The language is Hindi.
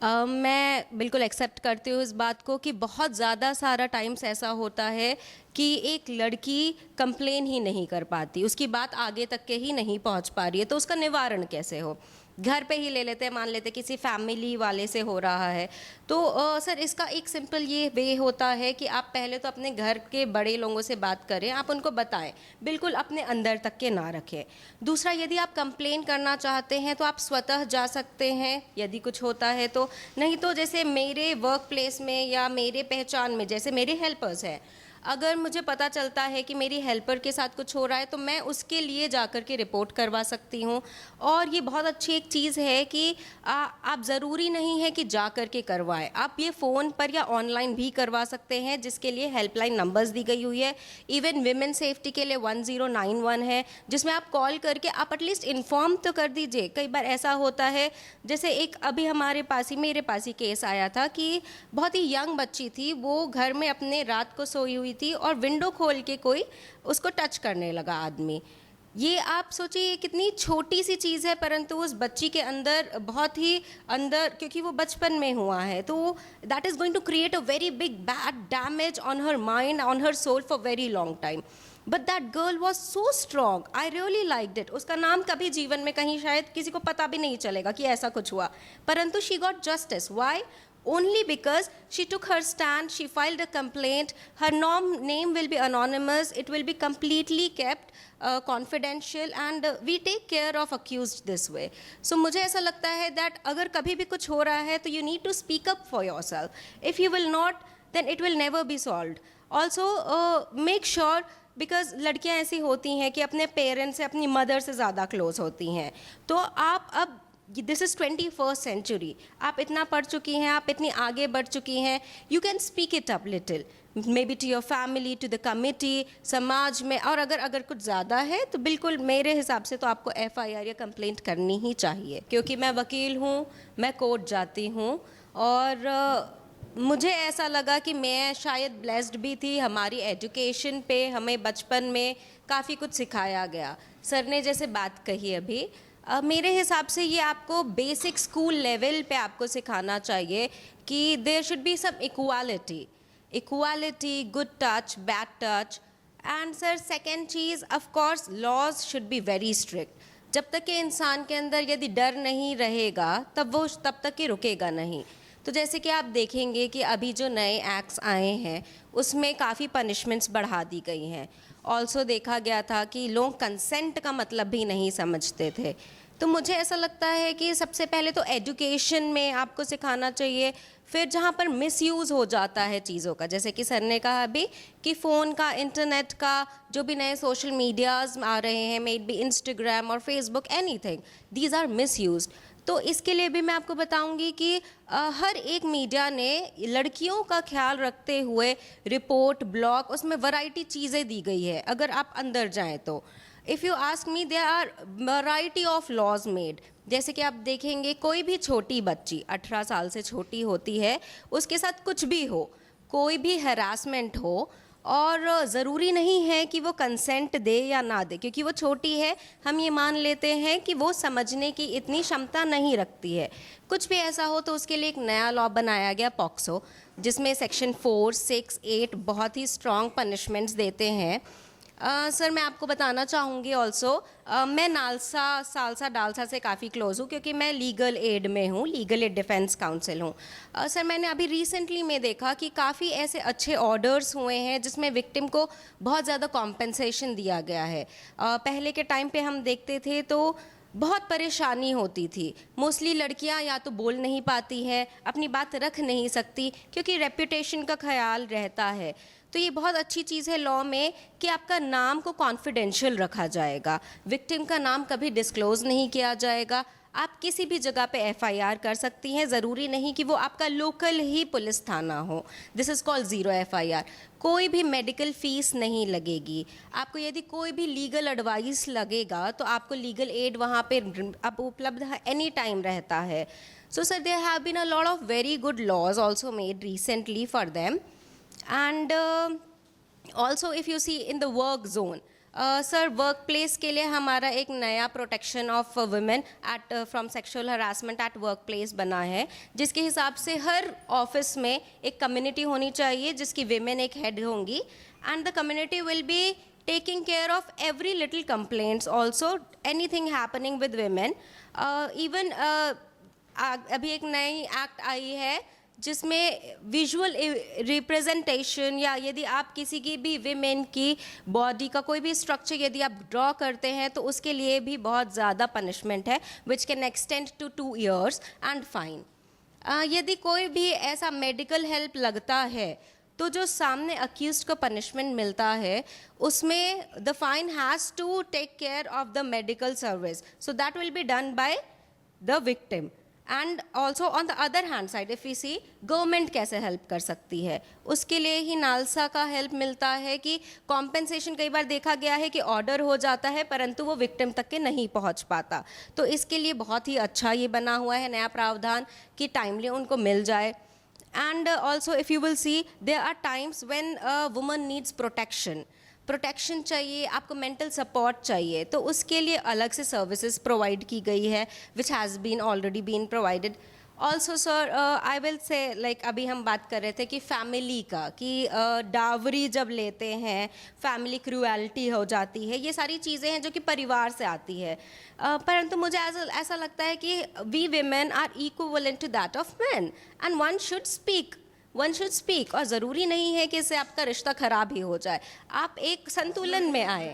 मैं बिल्कुल एक्सेप्ट करती हूँ इस बात को कि बहुत ज़्यादा सारा टाइम्स ऐसा होता है कि एक लड़की कंप्लेन ही नहीं कर पाती, उसकी बात आगे तक के ही नहीं पहुँच पा रही है, तो उसका निवारण कैसे हो। घर पे ही ले लेते हैं, मान लेते हैं किसी फैमिली वाले से हो रहा है, तो सर इसका एक सिंपल ये वे होता है कि आप पहले तो अपने घर के बड़े लोगों से बात करें, आप उनको बताएं, बिल्कुल अपने अंदर तक के ना रखें। दूसरा, यदि आप कंप्लेन करना चाहते हैं तो आप स्वतः जा सकते हैं यदि कुछ होता है तो, नहीं तो जैसे मेरे वर्क प्लेस में या मेरे पहचान में जैसे मेरे हेल्पर्स हैं, अगर मुझे पता चलता है कि मेरी हेल्पर के साथ कुछ हो रहा है तो मैं उसके लिए जाकर के रिपोर्ट करवा सकती हूँ। और ये बहुत अच्छी एक चीज़ है कि आप ज़रूरी नहीं है कि जा कर के करवाएं, आप ये फ़ोन पर या ऑनलाइन भी करवा सकते हैं, जिसके लिए हेल्पलाइन नंबर्स दी गई हुई है। इवन विमेन सेफ्टी के लिए 1091 है, जिसमें आप कॉल करके आप एटलीस्ट इन्फॉर्म तो कर दीजिए। कई बार ऐसा होता है, जैसे एक अभी मेरे पास ही केस आया था कि बहुत ही यंग बच्ची थी, वो घर में अपने रात को सोई हुई थी और विंडो खोल के कोई उसको टच करने लगा आदमी। ये आप सोचिए कितनी छोटी सी चीज़ है, परंतु उस बच्ची के अंदर बहुत ही अंदर, क्योंकि वो बचपन में हुआ है, तो that is going to create a very big bad damage on her mind, on her soul for very long time. But that girl was so strong, I really liked it. उसका नाम कभी जीवन में कहीं शायद किसी को पता भी नहीं चलेगा कि ऐसा कुछ हुआ, परंतु she got justice. Why? Only because she took her stand, she filed a complaint, her name will be anonymous, it will be completely kept confidential, and we take care of accused this way. So मुझे ऐसा लगता है that अगर कभी भी कुछ हो रहा है तो you need to speak up for yourself. If you will not, then it will never be solved. Also make sure, because लड़कियां ऐसी होती हैं कि अपने पेरेंट्स से, अपनी मदर से ज़्यादा क्लोज होती हैं, तो आप अब दिस इज़ 21st सेंचुरी, आप इतना पढ़ चुकी हैं, आप इतनी आगे बढ़ चुकी हैं, you can speak it up little, maybe to your family, to the committee, समाज में। और अगर कुछ ज़्यादा है तो बिल्कुल मेरे हिसाब से तो आपको FIR या कंप्लेंट करनी ही चाहिए। क्योंकि मैं वकील हूँ, मैं कोर्ट जाती हूँ, और मुझे ऐसा लगा कि मैं शायद ब्लेस्ड भी थी, हमारी एजुकेशन पे हमें बचपन में काफ़ी कुछ सिखाया गया। सर ने जैसे बात कही अभी, मेरे हिसाब से ये आपको बेसिक स्कूल लेवल पे आपको सिखाना चाहिए कि there should be some equality, good touch, bad touch. And sir second चीज़, of course laws should be very strict. जब तक कि इंसान के अंदर यदि डर नहीं रहेगा तब तक कि रुकेगा नहीं। तो जैसे कि आप देखेंगे कि अभी जो नए एक्ट्स आए हैं उसमें काफ़ी पनिशमेंट्स बढ़ा दी गई हैं। ऑल्सो देखा गया था कि लोग कंसेंट का मतलब भी नहीं समझते थे। तो मुझे ऐसा लगता है कि सबसे पहले तो एजुकेशन में आपको सिखाना चाहिए। फिर जहाँ पर मिसयूज़ हो जाता है चीज़ों का, जैसे कि सर ने कहा अभी कि फ़ोन का, इंटरनेट का, जो भी नए सोशल मीडियाज़ आ रहे हैं, मे इट बी इंस्टाग्राम और Facebook, anything, these are misused. तो इसके लिए भी मैं आपको बताऊंगी कि हर एक मीडिया ने लड़कियों का ख्याल रखते हुए रिपोर्ट, ब्लॉग, उसमें वैरायटी चीज़ें दी गई है। अगर आप अंदर जाएं तो if you ask me, there are variety of laws made. जैसे कि आप देखेंगे कोई भी छोटी बच्ची 18 साल से छोटी होती है, उसके साथ कुछ भी हो, कोई भी हरासमेंट हो, और ज़रूरी नहीं है कि वो कंसेंट दे या ना दे, क्योंकि वो छोटी है, हम ये मान लेते हैं कि वो समझने की इतनी क्षमता नहीं रखती है। कुछ भी ऐसा हो तो उसके लिए एक नया लॉ बनाया गया, पॉक्सो, जिसमें सेक्शन 4, 6, 8 बहुत ही स्ट्रॉन्ग पनिशमेंट्स देते हैं। सर मैं आपको बताना चाहूँगी ऑल्सो, मैं सालसा डालसा से काफ़ी क्लोज़ हूँ, क्योंकि मैं लीगल एड में हूँ, लीगल एड डिफेंस काउंसिल हूँ। सर मैंने अभी रिसेंटली में देखा कि काफ़ी ऐसे अच्छे ऑर्डर्स हुए हैं जिसमें विक्टिम को बहुत ज़्यादा कॉम्पेंसेशन दिया गया है। पहले के टाइम पे हम देखते थे तो बहुत परेशानी होती थी। मोस्टली लड़कियां या तो बोल नहीं पाती हैं, अपनी बात रख नहीं सकती, क्योंकि रेपुटेशन का ख्याल रहता है। तो ये बहुत अच्छी चीज़ है लॉ में कि आपका नाम को कॉन्फिडेंशियल रखा जाएगा, विक्टिम का नाम कभी डिस्क्लोज नहीं किया जाएगा। आप किसी भी जगह पे FIR कर सकती हैं, ज़रूरी नहीं कि वो आपका लोकल ही पुलिस थाना हो। This is called zero FIR। कोई भी मेडिकल फ़ीस नहीं लगेगी आपको। यदि कोई भी लीगल एडवाइस लगेगा तो आपको लीगल एड वहाँ पे अब उपलब्ध एनी टाइम रहता है। So sir there have been a lot of very good laws also made recently for them. And also if you see in the work zone, sir work place के लिए हमारा एक नया protection of women at from sexual harassment at work place बना है, जिसके हिसाब से हर ऑफिस में एक कम्युनिटी होनी चाहिए जिसकी विमेन एक हेड होंगी, and the community will be taking care of every little complaints, also anything happening with women. Even अभी एक नई एक्ट आई है जिसमें विजुअल रिप्रेजेंटेशन, या यदि आप किसी की भी विमेन की बॉडी का कोई भी स्ट्रक्चर यदि आप ड्रॉ करते हैं तो उसके लिए भी बहुत ज़्यादा पनिशमेंट है, which can extend to 2 years and fine. यदि कोई भी ऐसा मेडिकल हेल्प लगता है तो जो सामने अक्यूज को पनिशमेंट मिलता है उसमें the fine has to take care of the medical service, so that will be done by the victim. And also on the other hand side if we see government कैसे हेल्प कर सकती है, उसके लिए ही नालसा का हेल्प मिलता है कि कॉम्पेंसेशन कई बार देखा गया है कि ऑर्डर हो जाता है परंतु वो विक्टिम तक के नहीं पहुंच पाता, तो इसके लिए बहुत ही अच्छा ये बना हुआ है नया प्रावधान कि टाइमली उनको मिल जाए. And also if you will see, there are times when a woman needs protection चाहिए, आपको मेंटल सपोर्ट चाहिए, तो उसके लिए अलग से सर्विसेज प्रोवाइड की गई है which has been already been provided. Also sir, I will say like अभी हम बात कर रहे थे कि फैमिली का, कि डावरी जब लेते हैं फैमिली क्रूएलिटी हो जाती है, ये सारी चीज़ें हैं जो कि परिवार से आती है, परंतु मुझे ऐसा लगता है कि we women are equivalent to that of men and one should speak, और ज़रूरी नहीं है कि इससे आपका रिश्ता ख़राब ही हो जाए, आप एक संतुलन में आए.